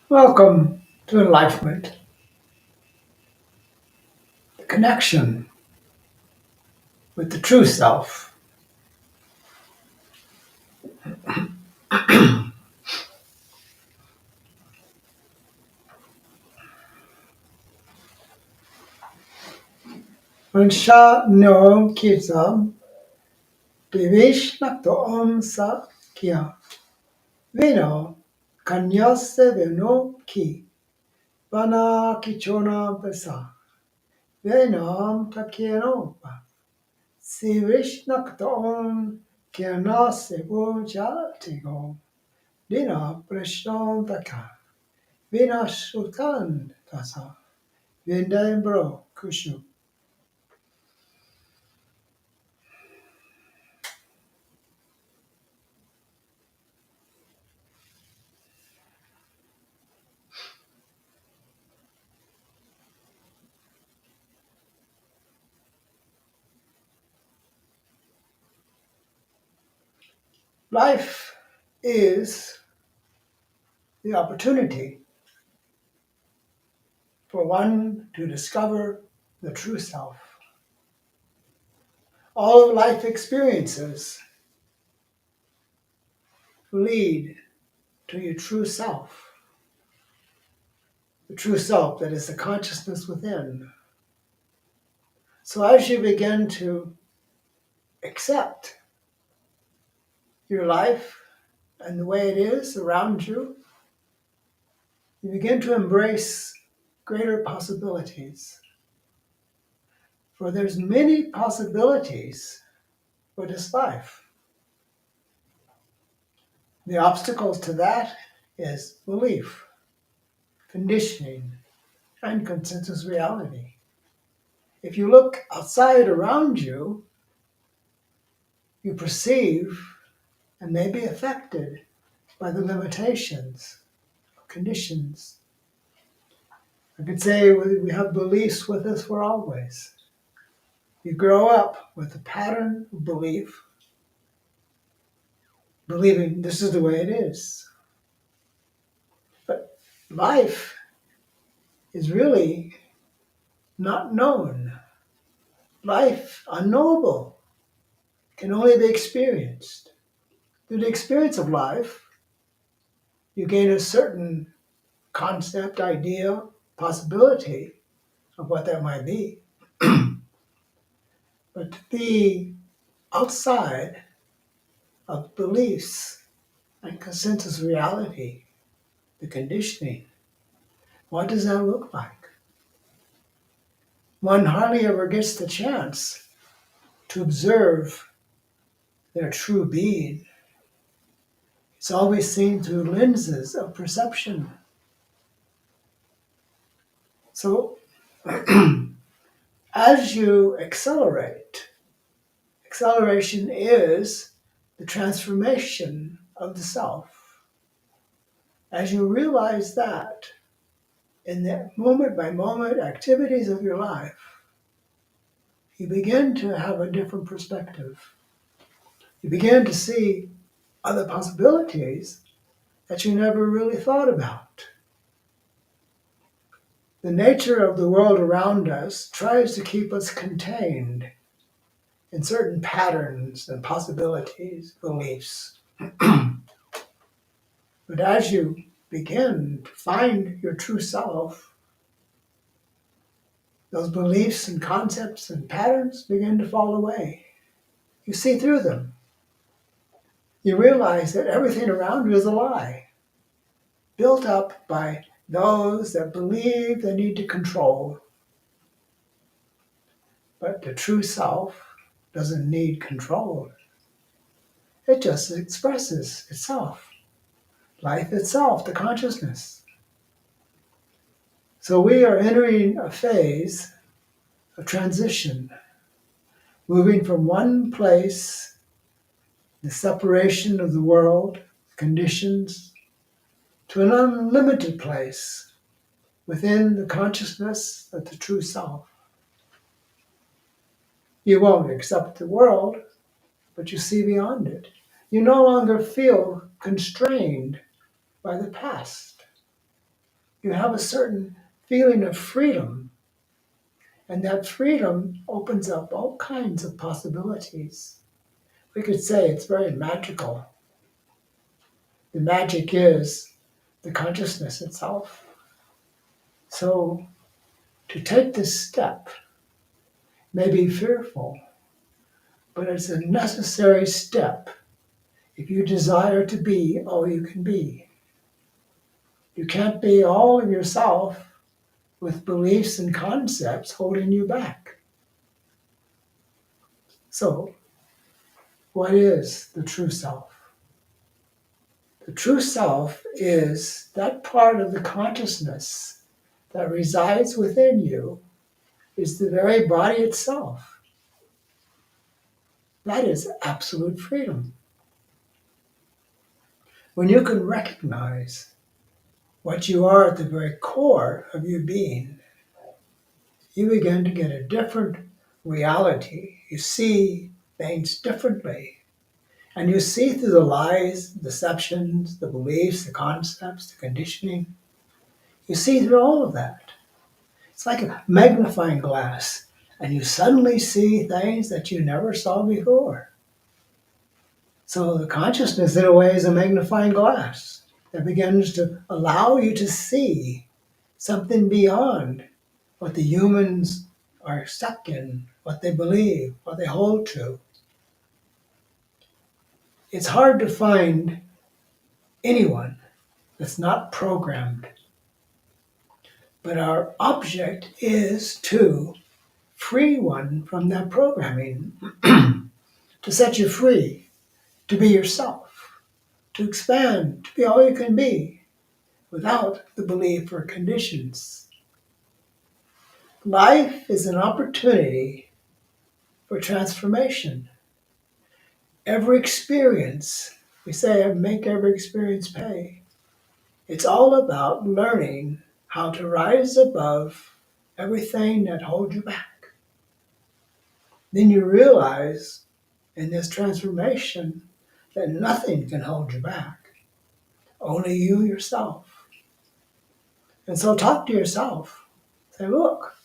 Welcome to Enlightenment, the connection with the true self. When Sha no Kitsam, Devish Nakto Om Sa Kia, Veno, Kanyase Veno Ki, Vana Kichona Besa, Venam Takieno, Sivish Nakto Om Kiana Sebo Jatigo, Dina Preshon Taka, Vina Sultan Tasa, Vindambro Kushu. Life is the opportunity for one to discover the true self. All of life experiences lead to your true self, the true self that is the consciousness within. So as you begin to accept your life and the way it is around you, you begin to embrace greater possibilities. For there's many possibilities for this life. The obstacles to that is belief, conditioning, and consensus reality. If you look outside around you, you perceive and may be affected by the limitations, conditions. I could say we have beliefs with us for always. You grow up with a pattern of belief, believing this is the way it is. But life is really not known. Life, unknowable, can only be experienced. Through the experience of life, you gain a certain concept, idea, possibility of what that might be. But to be outside of beliefs and consensus reality, the conditioning, what does that look like? One hardly ever gets the chance to observe their true being. It's always seen through lenses of perception. So as you accelerate, acceleration is the transformation of the self. As you realize that in the moment by moment activities of your life, you begin to have a different perspective. You begin to see other possibilities that you never really thought about. The nature of the world around us tries to keep us contained in certain patterns and possibilities, beliefs. But as you begin to find your true self, those beliefs and concepts and patterns begin to fall away. You see through them. You realize that everything around you is a lie, built up by those that believe they need to control. But the true self doesn't need control. It just expresses itself, life itself, the consciousness. So we are entering a phase of transition, moving from one place, the separation of the world, conditions, to an unlimited place within the consciousness of the true self. You won't accept the world, but you see beyond it. You no longer feel constrained by the past. you have a certain feeling of freedom, and that freedom opens up all kinds of possibilities. We could say it's very magical. The magic is the consciousness itself. So to take this step may be fearful, but it's a necessary step if you desire to be all you can be. You can't be all of yourself with beliefs and concepts holding you back. So, what is the true self? The true self is that part of the consciousness that resides within you, is the very body itself. That is absolute freedom. When you can recognize what you are at the very core of your being, you begin to get a different reality. You see things differently. And you see through the lies, deceptions, the beliefs, the concepts, the conditioning. You see through all of that. It's like a magnifying glass, and you suddenly see things that you never saw before. So the consciousness, in a way, is a magnifying glass that begins to allow you to see something beyond what the humans are stuck in, what they believe, what they hold to. It's hard to find anyone that's not programmed. But our object is to free one from that programming, to set you free, to be yourself, to expand, to be all you can be, without the belief or conditions. Life is an opportunity for transformation. Every experience, we say, make every experience pay. It's all about learning how to rise above everything that holds you back. Then you realize in this transformation that nothing can hold you back, only you yourself. And so talk to yourself. Say, look,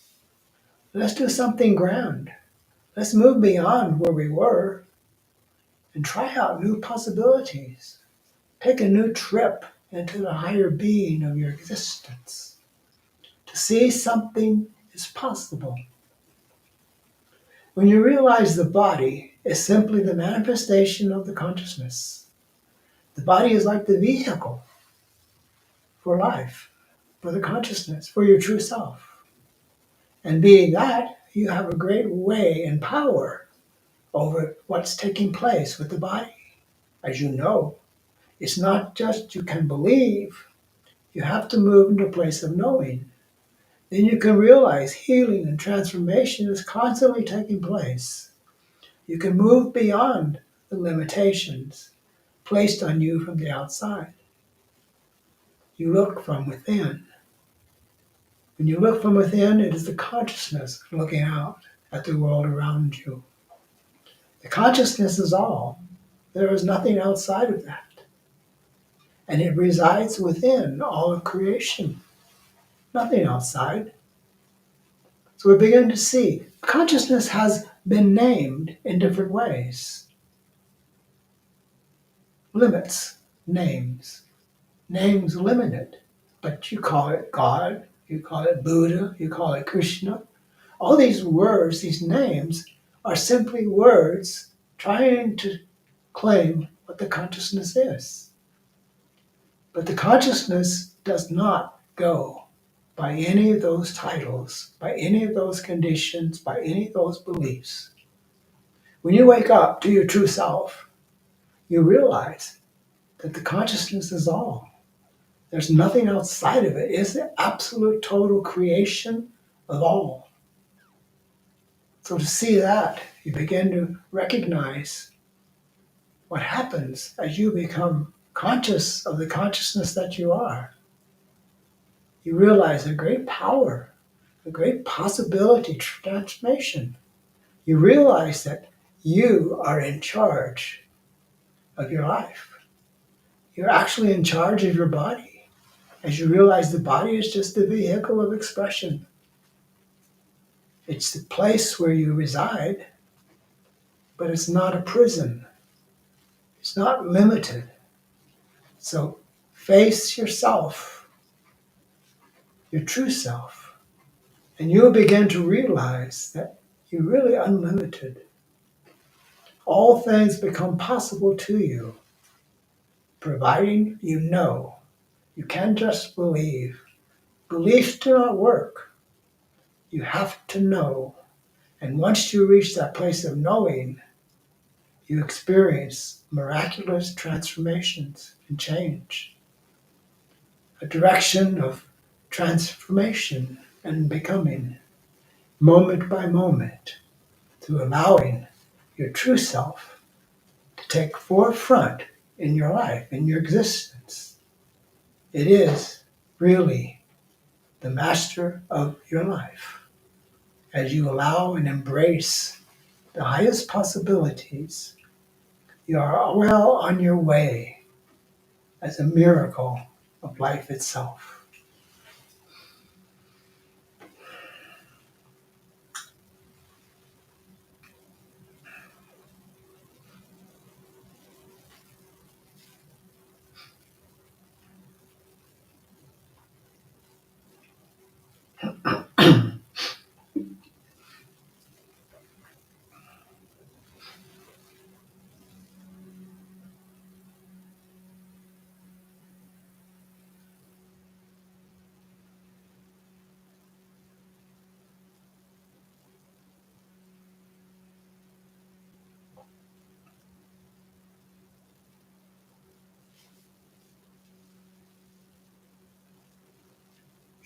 let's do something grand. Let's move beyond where we were and try out new possibilities. Take a new trip into the higher being of your existence to see something is possible. When you realize the body is simply the manifestation of the consciousness, the body is like the vehicle for life, for the consciousness, for your true self. And being that, you have a great way and power over what's taking place with the body. As you know, it's not just you can believe, you have to move into a place of knowing. Then you can realize healing and transformation is constantly taking place. You can move beyond the limitations placed on you from the outside. You look from within. When you look from within, it is the consciousness looking out at the world around you. The consciousness is all. There is nothing outside of that. And it resides within all of creation. Nothing outside. So we begin to see consciousness has been named in different ways. Limits, names. Names limit it. But you call it God, you call it Buddha, you call it Krishna. All these words, these names, are simply words trying to claim what the consciousness is. But the consciousness does not go by any of those titles, by any of those conditions, by any of those beliefs. When you wake up to your true self, you realize that the consciousness is all. There's nothing outside of it. It's the absolute total creation of all. So to see that, you begin to recognize what happens as you become conscious of the consciousness that you are. You realize a great power, a great possibility, transformation. You realize that you are in charge of your life. You're actually in charge of your body. as you realize the body is just a vehicle of expression. It's the place where you reside, but it's not a prison. It's not limited. So face yourself, your true self, and you'll begin to realize that you're really unlimited. All things become possible to you, providing you know. You can't just believe. Beliefs do not work. You have to know. And once you reach that place of knowing, you experience miraculous transformations and change. A direction of transformation and becoming, moment by moment, through allowing your true self to take forefront in your life, in your existence. It is really the master of your life. As you allow and embrace the highest possibilities, you are well on your way as a miracle of life itself.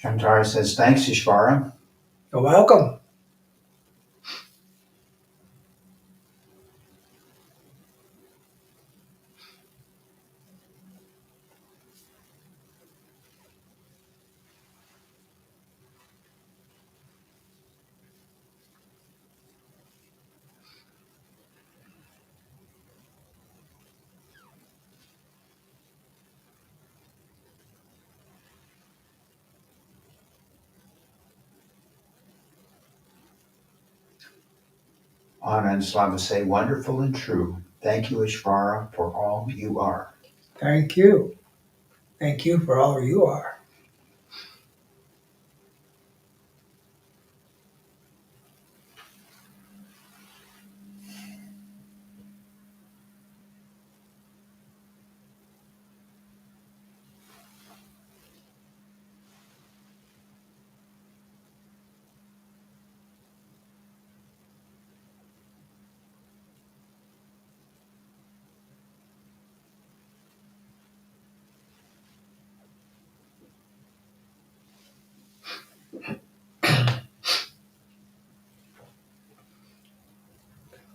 Shantara says, thanks, Ishvara. You're welcome. Anna and Slava say, wonderful and true. Thank you, Ishvara, for all you are. Thank you. Thank you for all you are.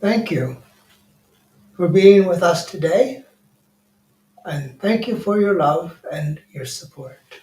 Thank you for being with us today, and thank you for your love and your support.